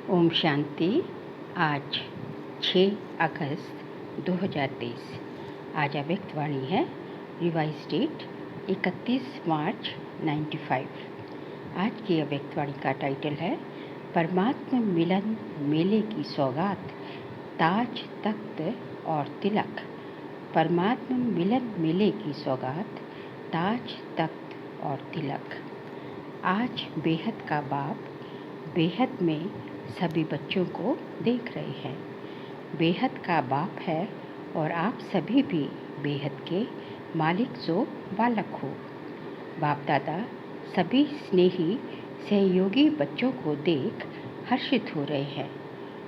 ओम शांति। आज 6 अगस्त 2023। आज अव्यक्त वाणी है। रिवाइज डेट 31 मार्च 95। आज की अव्यक्त वाणी का टाइटल है परमात्मा मिलन मेले की सौगात, ताज तख्त और तिलक। परमात्मा मिलन मेले की सौगात, ताज तख्त और तिलक। आज बेहद का बाप बेहद में सभी बच्चों को देख रहे हैं। बेहद का बाप है और आप सभी भी बेहद के मालिक जो बालक हो। बाप दादा सभी स्नेही सहयोगी बच्चों को देख हर्षित हो रहे हैं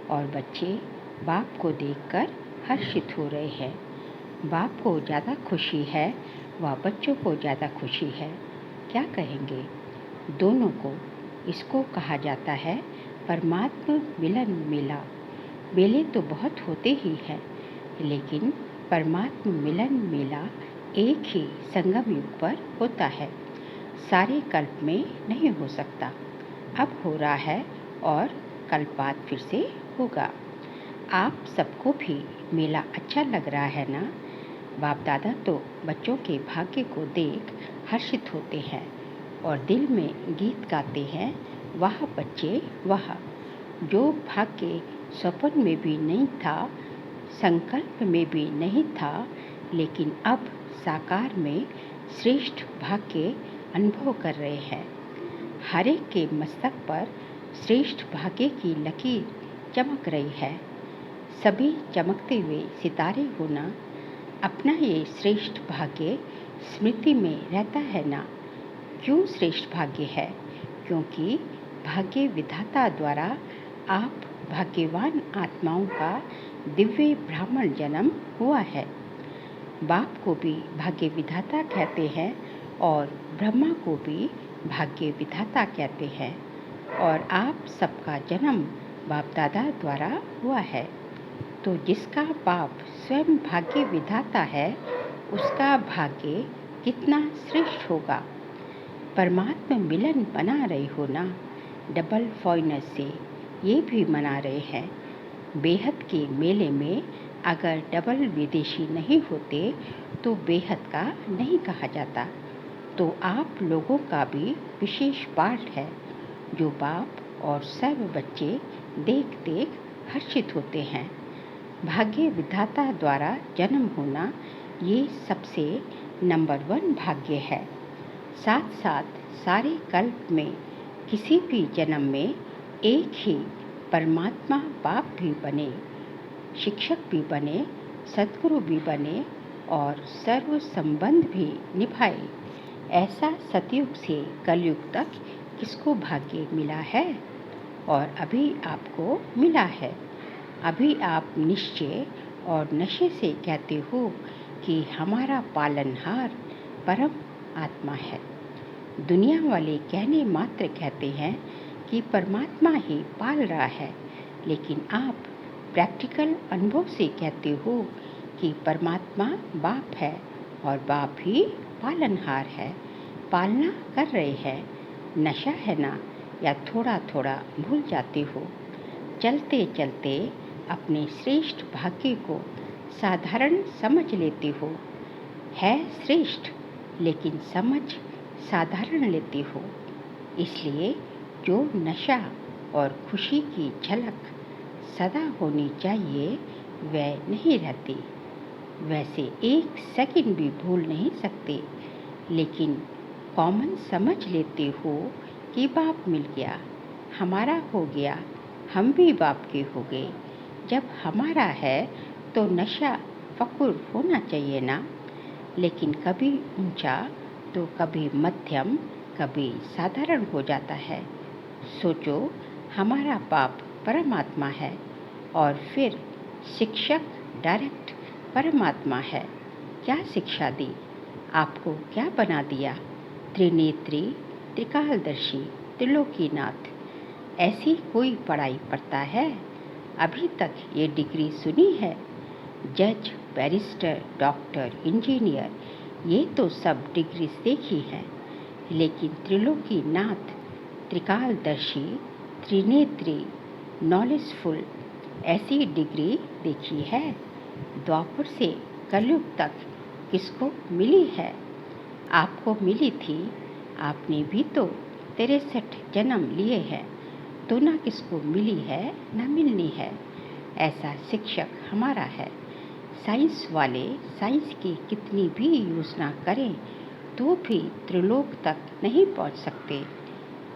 और बच्चे बाप को देखकर हर्षित हो रहे हैं। बाप को ज़्यादा खुशी है व बच्चों को ज़्यादा खुशी है। क्या कहेंगे? दोनों को। इसको कहा जाता है परमात्मा मिलन मेला। मेले तो बहुत होते ही हैं, लेकिन परमात्मा मिलन मेला एक ही संगम युग पर होता है। सारे कल्प में नहीं हो सकता। अब हो रहा है और कल बाद फिर से होगा। आप सबको भी मेला अच्छा लग रहा है ना? बाप दादा तो बच्चों के भाग्य को देख हर्षित होते हैं और दिल में गीत गाते हैं, वाह बच्चे वाह। जो भाग्य स्वप्न में भी नहीं था, संकल्प में भी नहीं था, लेकिन अब साकार में श्रेष्ठ भाग्य अनुभव कर रहे हैं। हर एक के मस्तक पर श्रेष्ठ भाग्य की लकीर चमक रही है। सभी चमकते हुए सितारे होना, अपना ये श्रेष्ठ भाग्य स्मृति में रहता है ना? क्यों श्रेष्ठ भाग्य है? क्योंकि भाग्य विधाता द्वारा आप भाग्यवान आत्माओं का दिव्य ब्राह्मण जन्म हुआ है। बाप को भी भाग्य विधाता कहते हैं और ब्रह्मा को भी भाग्य विधाता कहते हैं और आप सबका जन्म बाप दादा द्वारा हुआ है। तो जिसका बाप स्वयं भाग्य विधाता है, उसका भाग्य कितना श्रेष्ठ होगा। परमात्मा मिलन मना रहे हो ना? डबल फॉइनस से ये भी मना रहे हैं। बेहद के मेले में अगर डबल विदेशी नहीं होते तो बेहद का नहीं कहा जाता। तो आप लोगों का भी विशेष पार्ट है, जो बाप और सब बच्चे देख देख हर्षित होते हैं। भाग्य विधाता द्वारा जन्म होना ये सबसे नंबर 1 भाग्य है। साथ साथ सारे कल्प में किसी भी जन्म में एक ही परमात्मा बाप भी बने, शिक्षक भी बने, सद्गुरु भी बने और सर्व संबंध भी निभाए। ऐसा सतयुग से कलयुग तक किसको भाग्य मिला है? और अभी आपको मिला है। अभी आप निश्चय और नशे से कहते हो कि हमारा पालनहार परम आत्मा है। दुनिया वाले कहने मात्र कहते हैं कि परमात्मा ही पाल रहा है, लेकिन आप प्रैक्टिकल अनुभव से कहते हो कि परमात्मा बाप है और बाप ही पालनहार है, पालना कर रहे हैं। नशा है ना? या थोड़ा थोड़ा भूल जाते हो? चलते चलते अपने श्रेष्ठ भाग्य को साधारण समझ लेते हो। है श्रेष्ठ, लेकिन समझ साधारण लेते हो। इसलिए जो नशा और खुशी की झलक सदा होनी चाहिए वह नहीं रहती। वैसे एक सेकंड भी भूल नहीं सकते, लेकिन कॉमन समझ लेते हो कि बाप मिल गया, हमारा हो गया, हम भी बाप के हो गए। जब हमारा है तो नशा फकुर होना चाहिए ना? लेकिन कभी ऊंचा तो कभी मध्यम, कभी साधारण हो जाता है। सोचो, हमारा बाप परमात्मा है और फिर शिक्षक डायरेक्ट परमात्मा है। क्या शिक्षा दी? आपको क्या बना दिया? त्रिनेत्री, त्रिकालदर्शी, त्रिलोकीनाथ। ऐसी कोई पढ़ाई पढ़ता है? अभी तक ये डिग्री सुनी है? जज, बैरिस्टर, डॉक्टर, इंजीनियर, ये तो सब डिग्री देखी हैं, लेकिन त्रिलोकीनाथ, त्रिकालदर्शी, त्रिनेत्री, नॉलेजफुल ऐसी डिग्री देखी है? द्वापर से कलयुग तक किसको मिली है? आपको मिली थी, आपने भी तो 63 जन्म लिए हैं, तो ना किसको मिली है ना मिलनी है। ऐसा शिक्षक हमारा है। साइंस वाले साइंस की कितनी भी योजना करें तो भी त्रिलोक तक नहीं पहुंच सकते।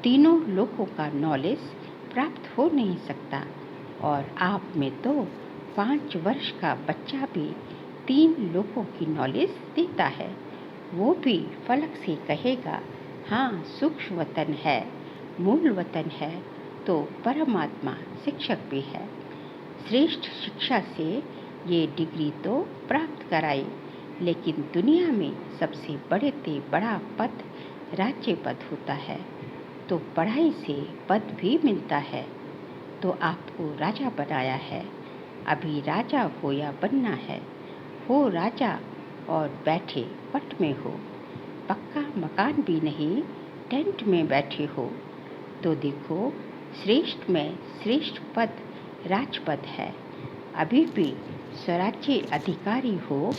तीनों लोगों का नॉलेज प्राप्त हो नहीं सकता। और आप में तो 5 वर्ष का बच्चा भी 3 लोगों की नॉलेज देता है। वो भी फलक से कहेगा, हाँ सूक्ष्म वतन है, मूल वतन है, तो परमात्मा शिक्षक भी है। श्रेष्ठ शिक्षा से ये डिग्री तो प्राप्त कराई, लेकिन दुनिया में सबसे बड़े से बड़ा पद राज्य पद होता है, तो पढ़ाई से पद भी मिलता है। तो आपको राजा बनाया है। अभी राजा हो या बनना है, हो राजा और बैठे पट में हो। पक्का मकान भी नहीं, टेंट में बैठे हो। तो देखो, श्रेष्ठ में श्रेष्ठ पद राजपद है। अभी भी स्वराज्य अधिकारी हो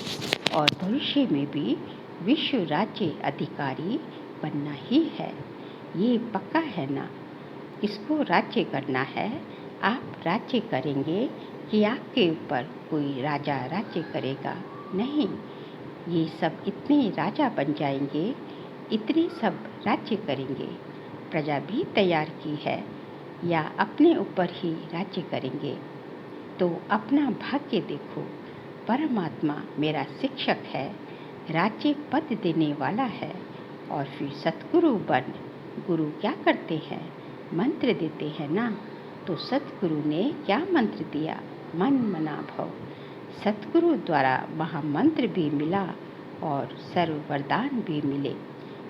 और भविष्य में भी विश्व राज्य अधिकारी बनना ही है। ये पक्का है ना? किसको राज्य करना है? आप राज्य करेंगे कि आपके ऊपर कोई राजा राज्य करेगा? नहीं, ये सब इतने राजा बन जाएंगे, इतने सब राज्य करेंगे। प्रजा भी तैयार की है, या अपने ऊपर ही राज्य करेंगे? तो अपना भाग्य देखो। परमात्मा मेरा शिक्षक है, राज्य पद देने वाला है। और फिर सतगुरु बन। गुरु क्या करते हैं? मंत्र देते हैं ना। तो सतगुरु ने क्या मंत्र दिया? मन मना भव। सतगुरु द्वारा महामंत्र भी मिला और सर्व वरदान भी मिले।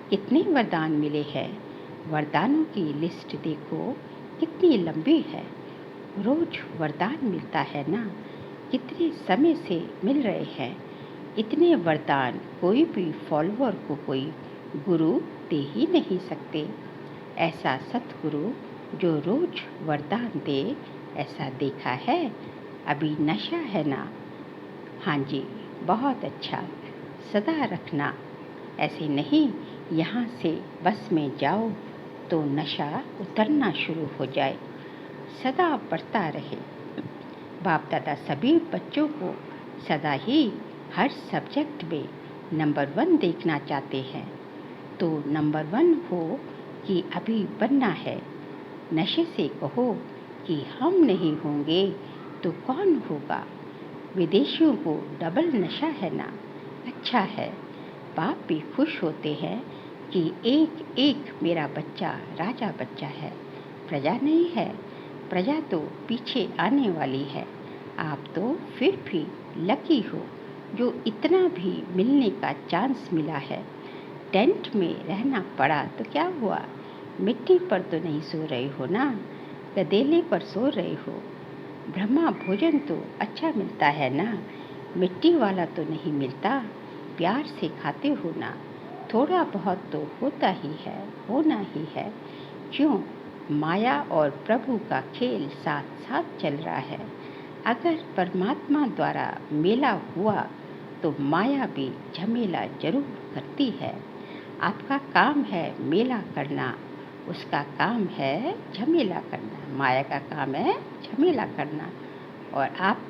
कितने वरदान मिले हैं? वरदानों की लिस्ट देखो कितनी लंबी है। रोज वरदान मिलता है ना। कितने समय से मिल रहे हैं। इतने वरदान कोई भी फॉलोअर को कोई गुरु दे ही नहीं सकते। ऐसा सतगुरु जो रोज वरदान दे, ऐसा देखा है? अभी नशा है ना? हाँ जी, बहुत अच्छा। सदा रखना, ऐसे नहीं यहाँ से बस में जाओ तो नशा उतरना शुरू हो जाए। सदा बढ़ता रहे। बाप दादा सभी बच्चों को सदा ही हर सब्जेक्ट में नंबर 1 देखना चाहते हैं। तो नंबर 1 हो कि अभी बनना है। नशे से कहो कि हम नहीं होंगे तो कौन होगा। विदेशियों को डबल नशा है ना। अच्छा है, बाप भी खुश होते हैं कि एक एक मेरा बच्चा राजा बच्चा है। प्रजा नहीं है, प्रजा तो पीछे आने वाली है। आप तो फिर भी लकी हो जो इतना भी मिलने का चांस मिला है। टेंट में रहना पड़ा तो क्या हुआ? मिट्टी पर तो नहीं सो रहे हो ना, गदेले पर सो रहे हो। ब्रह्मा भोजन तो अच्छा मिलता है ना, मिट्टी वाला तो नहीं मिलता। प्यार से खाते हो ना, थोड़ा बहुत तो होता ही है, होना ही है। क्यों? माया और प्रभु का खेल साथ साथ चल रहा है। अगर परमात्मा द्वारा मेला हुआ तो माया भी झमेला जरूर करती है। आपका काम है मेला करना, उसका काम है झमेला करना। माया का काम है झमेला करना, और आप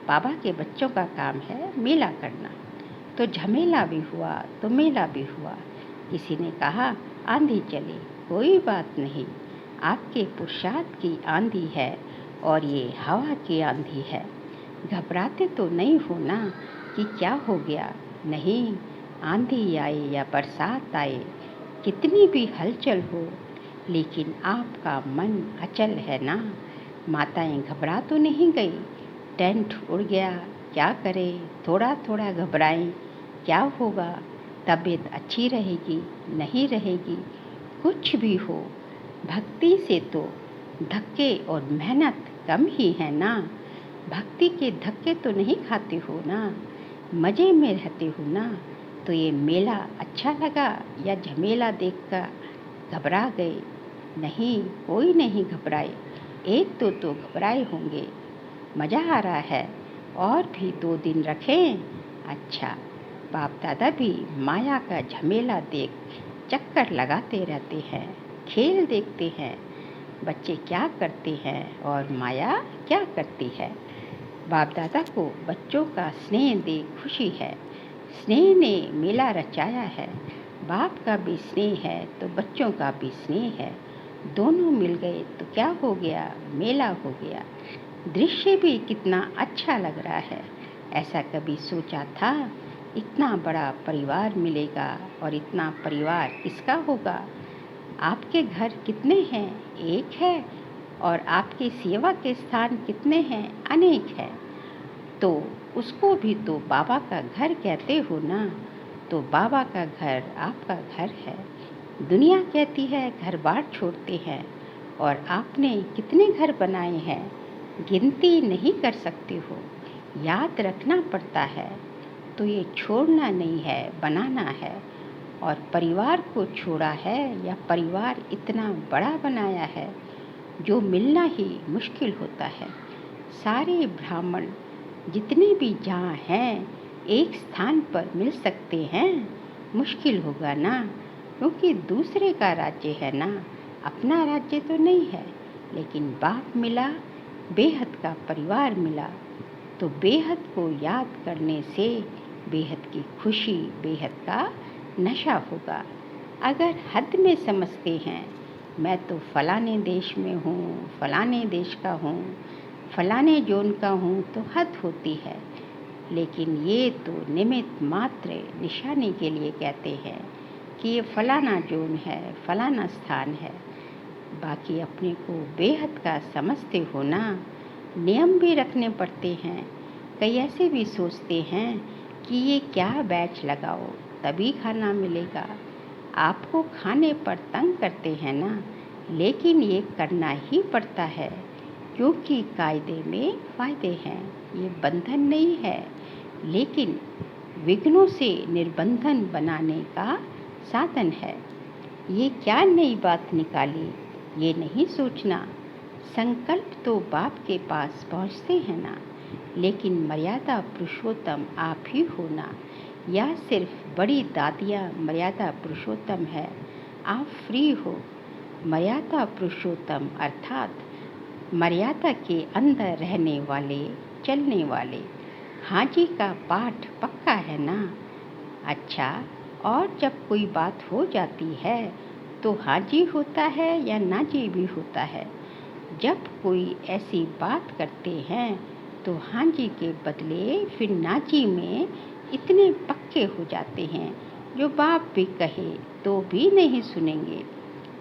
बाबा के बच्चों का काम है मेला करना। तो झमेला भी हुआ तो मेला भी हुआ। किसी ने कहा आंधी चली, कोई बात नहीं, आपके पुरुषार्थ की आंधी है और ये हवा की आंधी है। घबराते तो नहीं हो ना कि क्या हो गया। नहीं, आंधी आए या बरसात आए, कितनी भी हलचल हो, लेकिन आपका मन अचल है ना। माताएं घबरा तो नहीं गई। टेंट उड़ गया, क्या करें, थोड़ा थोड़ा घबराएं, क्या होगा, तबीयत अच्छी रहेगी नहीं रहेगी, कुछ भी हो। भक्ति से तो धक्के और मेहनत कम ही है ना। भक्ति के धक्के तो नहीं खाते हो ना, मज़े में रहते हो ना। तो ये मेला अच्छा लगा या झमेला देखकर घबरा गए? नहीं, कोई नहीं घबराए। एक दो तो घबराए होंगे। मज़ा आ रहा है, और भी 2 दिन रखें? अच्छा, बाप दादा भी माया का झमेला देख चक्कर लगाते रहते हैं, खेल देखते हैं, बच्चे क्या करते हैं और माया क्या करती है। बाप दादा को बच्चों का स्नेह देख खुशी है। स्नेह ने मेला रचाया है। बाप का भी स्नेह है तो बच्चों का भी स्नेह है। दोनों मिल गए तो क्या हो गया, मेला हो गया। दृश्य भी कितना अच्छा लग रहा है। ऐसा कभी सोचा था इतना बड़ा परिवार मिलेगा, और इतना परिवार किसका होगा। आपके घर कितने हैं? एक है। और आपकी सेवा के स्थान कितने हैं? अनेक हैं। तो उसको भी तो बाबा का घर कहते हो ना। तो बाबा का घर आपका घर है। दुनिया कहती है घर बार छोड़ते हैं, और आपने कितने घर बनाए हैं, गिनती नहीं कर सकते हो। याद रखना पड़ता है। तो ये छोड़ना नहीं है, बनाना है। और परिवार को छोड़ा है या परिवार इतना बड़ा बनाया है जो मिलना ही मुश्किल होता है। सारे ब्राह्मण जितने भी जहाँ हैं एक स्थान पर मिल सकते हैं, मुश्किल होगा ना, क्योंकि दूसरे का राज्य है ना, अपना राज्य तो नहीं है। लेकिन बाप मिला, बेहद का परिवार मिला, तो बेहद को याद करने से बेहद की खुशी, बेहद का नशा होगा। अगर हद में समझते हैं मैं तो फलाने देश में हूँ, फलाने देश का हूँ, फलाने जोन का हूँ, तो हद होती है। लेकिन ये तो निमित्त मात्र निशानी के लिए कहते हैं कि ये फलाना जोन है, फलाना स्थान है। बाकी अपने को बेहद का समझते हो ना। नियम भी रखने पड़ते हैं। कई ऐसे भी सोचते हैं कि ये क्या बैच लगाओ तभी खाना मिलेगा। आपको खाने पर तंग करते हैं ना, लेकिन ये करना ही पड़ता है, क्योंकि कायदे में फ़ायदे हैं। ये बंधन नहीं है, लेकिन विघ्नों से निर्बंधन बनाने का साधन है। ये क्या नई बात निकाली, ये नहीं सोचना। संकल्प तो बाप के पास पहुँचते हैं ना, लेकिन मर्यादा पुरुषोत्तम आप ही हो ना। या सिर्फ बड़ी दादियाँ मर्यादा पुरुषोत्तम है, आप फ्री हो। मर्यादा पुरुषोत्तम अर्थात मर्यादा के अंदर रहने वाले, चलने वाले। हाजी का पाठ पक्का है ना। अच्छा, और जब कोई बात हो जाती है तो हाजी होता है या नाजी भी होता है। जब कोई ऐसी बात करते हैं तो हाजी के बदले फिर नाजी में इतने पक्के हो जाते हैं जो बाप भी कहे तो भी नहीं सुनेंगे।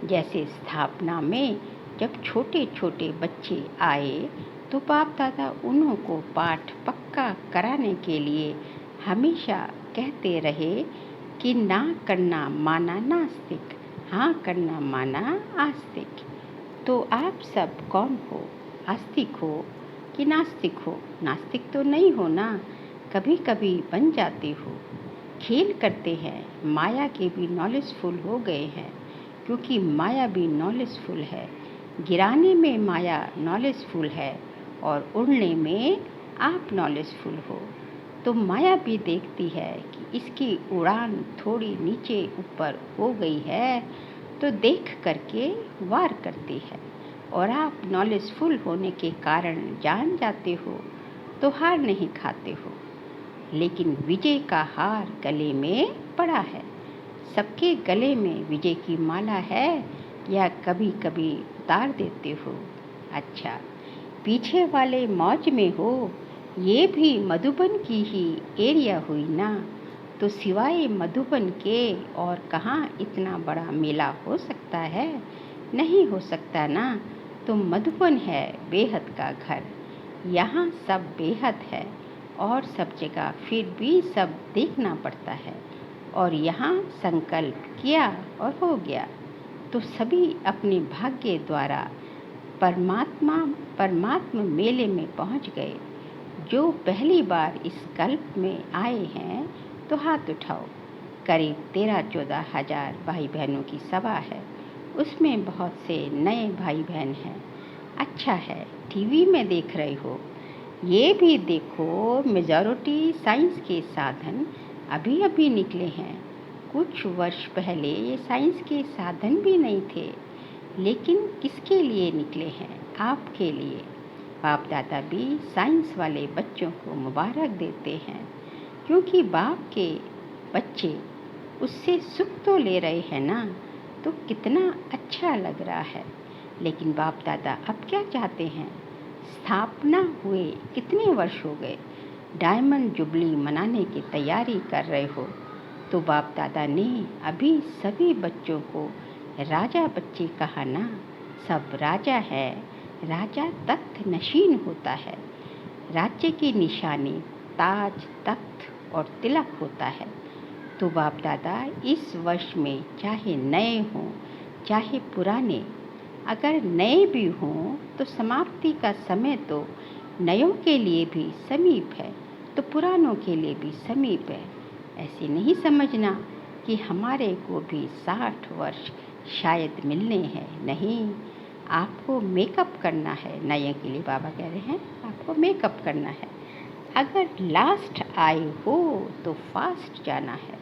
जैसे स्थापना में जब छोटे छोटे बच्चे आए तो बाप दादा उन्हों को पाठ पक्का कराने के लिए हमेशा कहते रहे कि ना करना माना नास्तिक, हाँ करना माना आस्तिक। तो आप सब कौन हो, आस्तिक हो कि नास्तिक हो? नास्तिक तो नहीं हो ना, कभी कभी बन जाते हो। खेल करते हैं, माया के भी नॉलेजफुल हो गए हैं, क्योंकि माया भी नॉलेजफुल है। गिराने में माया नॉलेजफुल है और उड़ने में आप नॉलेजफुल हो। तो माया भी देखती है कि इसकी उड़ान थोड़ी नीचे ऊपर हो गई है, तो देख करके वार करती है। और आप नॉलेजफुल होने के कारण जान जाते हो तो हार नहीं खाते हो। लेकिन विजय का हार गले में पड़ा है। सबके गले में विजय की माला है, या कभी कभी उतार देते हो? अच्छा, पीछे वाले मौज में हो। ये भी मधुबन की ही एरिया हुई ना, तो सिवाय मधुबन के और कहाँ इतना बड़ा मेला हो सकता है? नहीं हो सकता ना। तो मधुबन है बेहद का घर। यहाँ सब बेहद है, और सब जगह फिर भी सब देखना पड़ता है। और यहाँ संकल्प किया और हो गया, तो सभी अपने भाग्य द्वारा परमात्मा मेले में पहुँच गए। जो पहली बार इस कल्प में आए हैं तो हाथ उठाओ। करीब 13-14 हजार भाई बहनों की सभा है। उसमें बहुत से नए भाई बहन हैं। अच्छा है, टीवी में देख रहे हो। ये भी देखो, मेजॉरिटी साइंस के साधन अभी अभी निकले हैं। कुछ वर्ष पहले ये साइंस के साधन भी नहीं थे, लेकिन किसके लिए निकले हैं? आपके लिए। बाप दादा भी साइंस वाले बच्चों को मुबारक देते हैं, क्योंकि बाप के बच्चे उससे सुख तो ले रहे हैं ना, तो कितना अच्छा लग रहा है। लेकिन बाप दादा अब क्या चाहते हैं? स्थापना हुए कितने वर्ष हो गए, डायमंड जुबली मनाने की तैयारी कर रहे हो, तो बाप दादा ने अभी सभी बच्चों को राजा बच्चे कहा ना। सब राजा है, राजा तख्त नशीन होता है। राज्य की निशानी ताज, तख्त और तिलक होता है। तो बाप दादा इस वर्ष में चाहे नए हों चाहे पुराने, अगर नए भी हों तो समाप्ति का समय तो नयों के लिए भी समीप है, तो पुरानों के लिए भी समीप है। ऐसे नहीं समझना कि हमारे को भी 60 वर्ष शायद मिलने हैं। नहीं, आपको मेकअप करना है। नए के लिए बाबा कह रहे हैं आपको मेकअप करना है। अगर लास्ट आए हो तो फास्ट जाना है,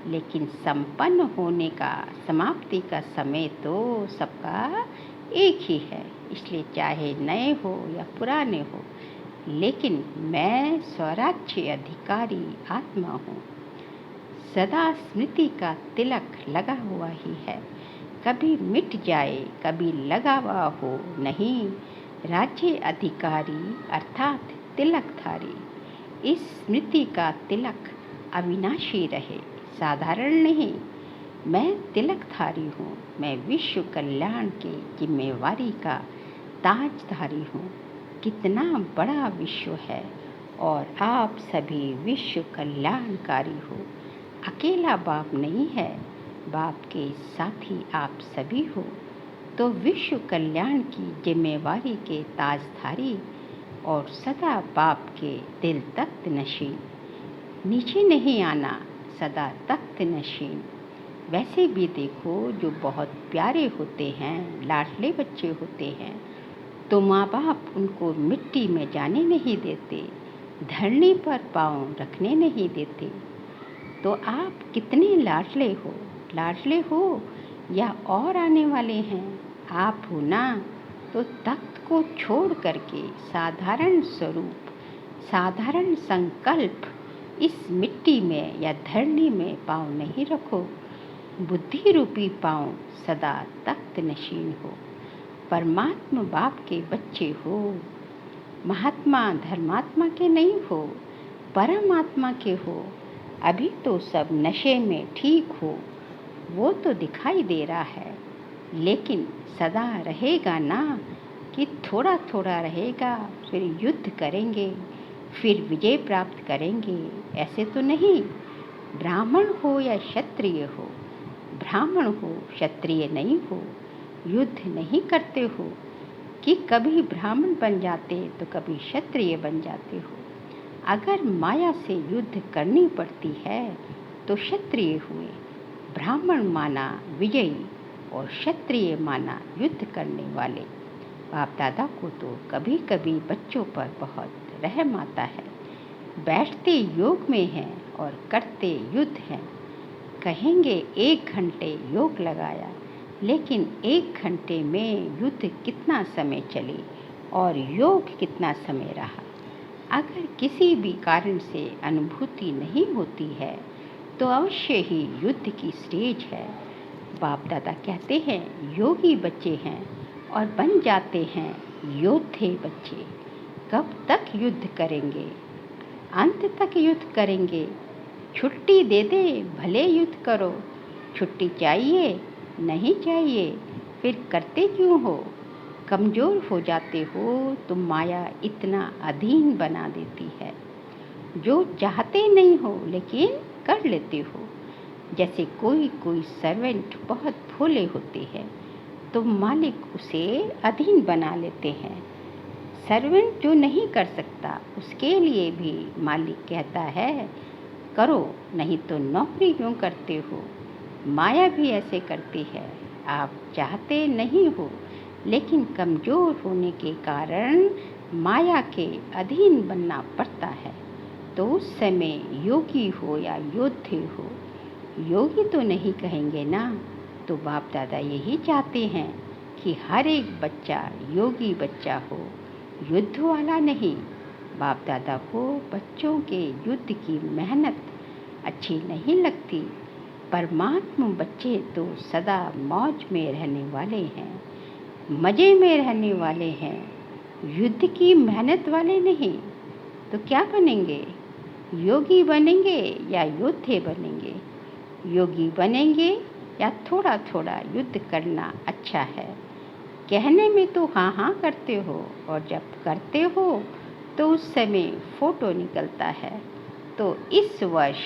लेकिन संपन्न होने का, समाप्ति का समय तो सबका एक ही है। इसलिए चाहे नए हो या पुराने हो, लेकिन मैं स्वराज्य अधिकारी आत्मा हूँ। सदा स्मृति का तिलक लगा हुआ ही है, कभी मिट जाए कभी लगा हुआ हो नहीं। राज्य अधिकारी अर्थात तिलकधारी। इस स्मृति का तिलक अविनाशी रहे, साधारण नहीं। मैं तिलकधारी हूँ, मैं विश्व कल्याण की जिम्मेवारी का ताजधारी हूँ। कितना बड़ा विश्व है और आप सभी विश्व कल्याणकारी हो। अकेला बाप नहीं है, बाप के साथी आप सभी हो। तो विश्व कल्याण की जिम्मेवारी के ताजधारी और सदा बाप के दिल तख्त नशीन। नीचे नहीं आना, सदा तख्त नशीन। वैसे भी देखो, जो बहुत प्यारे होते हैं, लाडले बच्चे होते हैं, तो माँ बाप उनको मिट्टी में जाने नहीं देते, धरनी पर पाँव रखने नहीं देते। तो आप कितने लाडले हो या और आने वाले हैं? आप हो ना, तो तख्त को छोड़ करके साधारण स्वरूप, साधारण संकल्प इस मिट्टी में या धरनी में पाँव नहीं रखो। बुद्धि रूपी पाँव सदा तख्त नशीन हो। परमात्मा बाप के बच्चे हो, महात्मा धर्मात्मा के नहीं हो, परमात्मा के हो। अभी तो सब नशे में ठीक हो, वो तो दिखाई दे रहा है, लेकिन सदा रहेगा ना कि थोड़ा थोड़ा रहेगा, फिर युद्ध करेंगे, फिर विजय प्राप्त करेंगे। ऐसे तो नहीं। ब्राह्मण हो या क्षत्रिय हो, ब्राह्मण हो क्षत्रिय नहीं हो, युद्ध नहीं करते हो कि कभी ब्राह्मण बन जाते तो कभी क्षत्रिय बन जाते हो। अगर माया से युद्ध करनी पड़ती है तो क्षत्रिय हुए, ब्राह्मण माना विजयी और क्षत्रिय माना युद्ध करने वाले। बाप दादा को तो कभी कभी बच्चों पर बहुत रहम आता है। बैठते योग में हैं और करते युद्ध हैं। कहेंगे 1 घंटे योग लगाया, लेकिन 1 घंटे में युद्ध कितना समय चले और योग कितना समय रहा। अगर किसी भी कारण से अनुभूति नहीं होती है तो अवश्य ही युद्ध की स्टेज है। बाप दादा कहते हैं योगी बच्चे हैं और बन जाते हैं योद्धे बच्चे। कब तक युद्ध करेंगे? अंत तक युद्ध करेंगे। छुट्टी दे दे भले युद्ध करो। छुट्टी चाहिए? नहीं चाहिए, फिर करते क्यों हो? कमज़ोर हो जाते हो तो माया इतना अधीन बना देती है। जो चाहते नहीं हो लेकिन कर लेते हो। जैसे कोई सर्वेंट बहुत भोले होते हैं तो मालिक उसे अधीन बना लेते हैं। सर्वेंट जो नहीं कर सकता उसके लिए भी मालिक कहता है करो, नहीं तो नौकरी क्यों करते हो। माया भी ऐसे करती है। आप चाहते नहीं हो लेकिन कमज़ोर होने के कारण माया के अधीन बनना पड़ता है। तो उस समय योगी हो या योद्धे हो, योगी तो नहीं कहेंगे ना। तो बाप दादा यही चाहते हैं कि हर एक बच्चा योगी बच्चा हो, युद्ध वाला नहीं। बाप दादा को बच्चों के युद्ध की मेहनत अच्छी नहीं लगती। परमात्मा बच्चे तो सदा मौज में रहने वाले हैं, मज़े में रहने वाले हैं, युद्ध की मेहनत वाले नहीं। तो क्या बनेंगे? योगी बनेंगे या योद्धे बनेंगे? योगी बनेंगे या थोड़ा थोड़ा युद्ध करना अच्छा है? कहने में तो हाँ हाँ करते हो, और जब करते हो तो उस समय फोटो निकलता है। तो इस वर्ष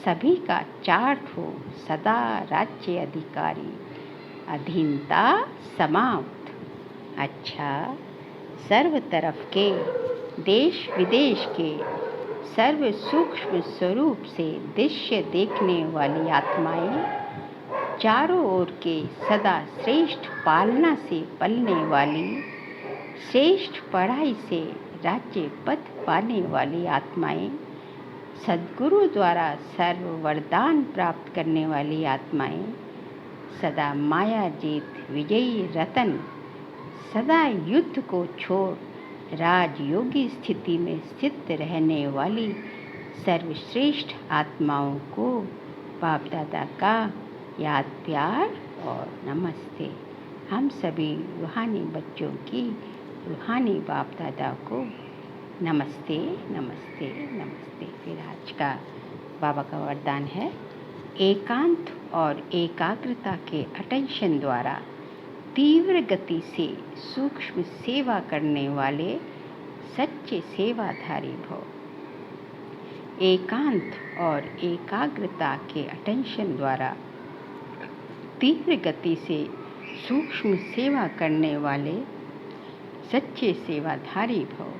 सभी का चार्ट हो, सदा राज्य अधिकारी, अधीनता समाप्त। अच्छा, सर्व तरफ के, देश विदेश के, सर्व सूक्ष्म स्वरूप से दृश्य देखने वाली आत्माएं, चारों ओर के सदा श्रेष्ठ पालना से पलने वाली, श्रेष्ठ पढ़ाई से राज्य पद पाने वाली आत्माएं, सद्गुरु द्वारा सर्व वरदान प्राप्त करने वाली आत्माएं, सदा माया जीत विजयी रतन, सदा युद्ध को छोड़ राजयोगी स्थिति में स्थित रहने वाली सर्वश्रेष्ठ आत्माओं को बाप दादा का याद प्यार और नमस्ते। हम सभी रूहानी बच्चों की रूहानी बाप दादा को नमस्ते नमस्ते नमस्ते। फिर आज का बाबा का वरदान है, एकांत और एकाग्रता के अटेंशन द्वारा तीव्र गति से सूक्ष्म सेवा करने वाले सच्चे सेवाधारी भव। एकांत और एकाग्रता के अटेंशन द्वारा तीव्र गति से सूक्ष्म सेवा करने वाले सच्चे सेवाधारी भव।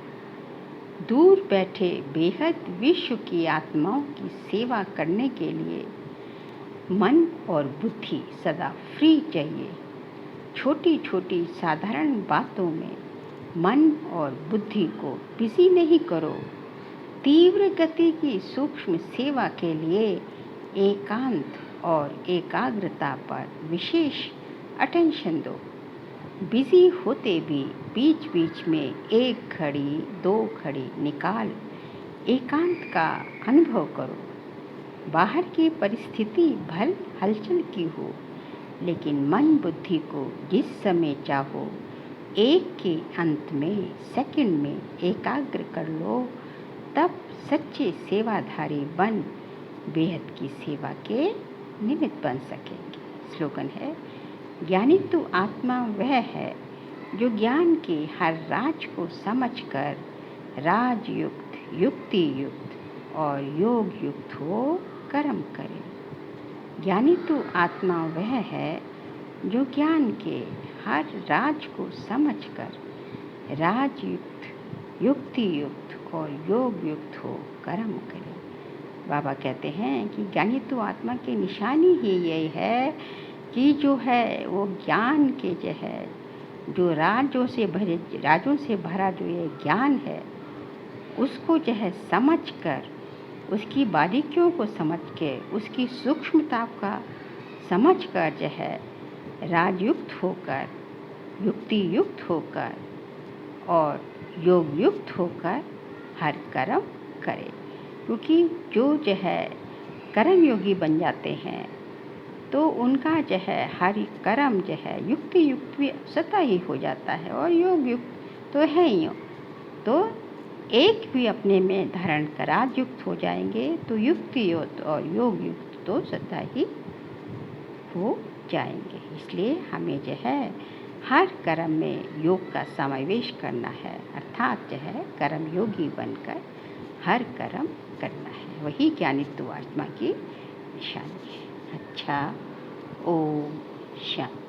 दूर बैठे बेहद विश्व की आत्माओं की सेवा करने के लिए मन और बुद्धि सदा फ्री चाहिए। छोटी छोटी साधारण बातों में मन और बुद्धि को बिजी नहीं करो। तीव्र गति की सूक्ष्म सेवा के लिए एकांत और एकाग्रता पर विशेष अटेंशन दो। बिजी होते भी बीच बीच में 1 घड़ी 2 घड़ी निकाल एकांत का अनुभव करो। बाहर की परिस्थिति भल हलचल की हो, लेकिन मन बुद्धि को जिस समय चाहो एक के अंत में सेकंड में एकाग्र कर लो, तब सच्चे सेवाधारी बन बेहद की सेवा के निमित्त बन सकेंगे। स्लोगन है, ज्ञानी तो आत्मा वह है जो ज्ञान के हर राज को समझकर राजयुक्त, युक्ति युक्त और योग युक्त हो कर्म करे। ज्ञानी तो आत्मा वह है जो ज्ञान के हर राज को समझकर राजयुक्त, युक्ति युक्त और योग युक्त हो कर्म करे। बाबा कहते हैं कि ज्ञानी तो आत्मा की निशानी ही यही है कि जो है वो ज्ञान के जो है, जो राजों से भरा जो ये ज्ञान है, उसको जो है समझ कर, उसकी बारीकियों को समझ के, उसकी सूक्ष्मता का समझ कर जो है राजयुक्त होकर, युक्ति युक्त होकर और योग युक्त होकर हर कर्म करे। क्योंकि जो है कर्म योगी बन जाते हैं तो उनका जो है हर कर्म जो है युक्ति युक्त भी सता ही हो जाता है, और योग युक्त तो है ही। तो एक भी अपने में धारण कर राजयुक्त हो जाएंगे तो युक्ति युक्त और योग युक्त तो सता ही हो जाएंगे। इसलिए हमें जो है हर कर्म में योग का समावेश करना है, अर्थात जो है कर्म योगी बनकर हर कर्म करना है। वही ज्ञानित्व आत्मा की निशानी है। अच्छा, ओम शांति।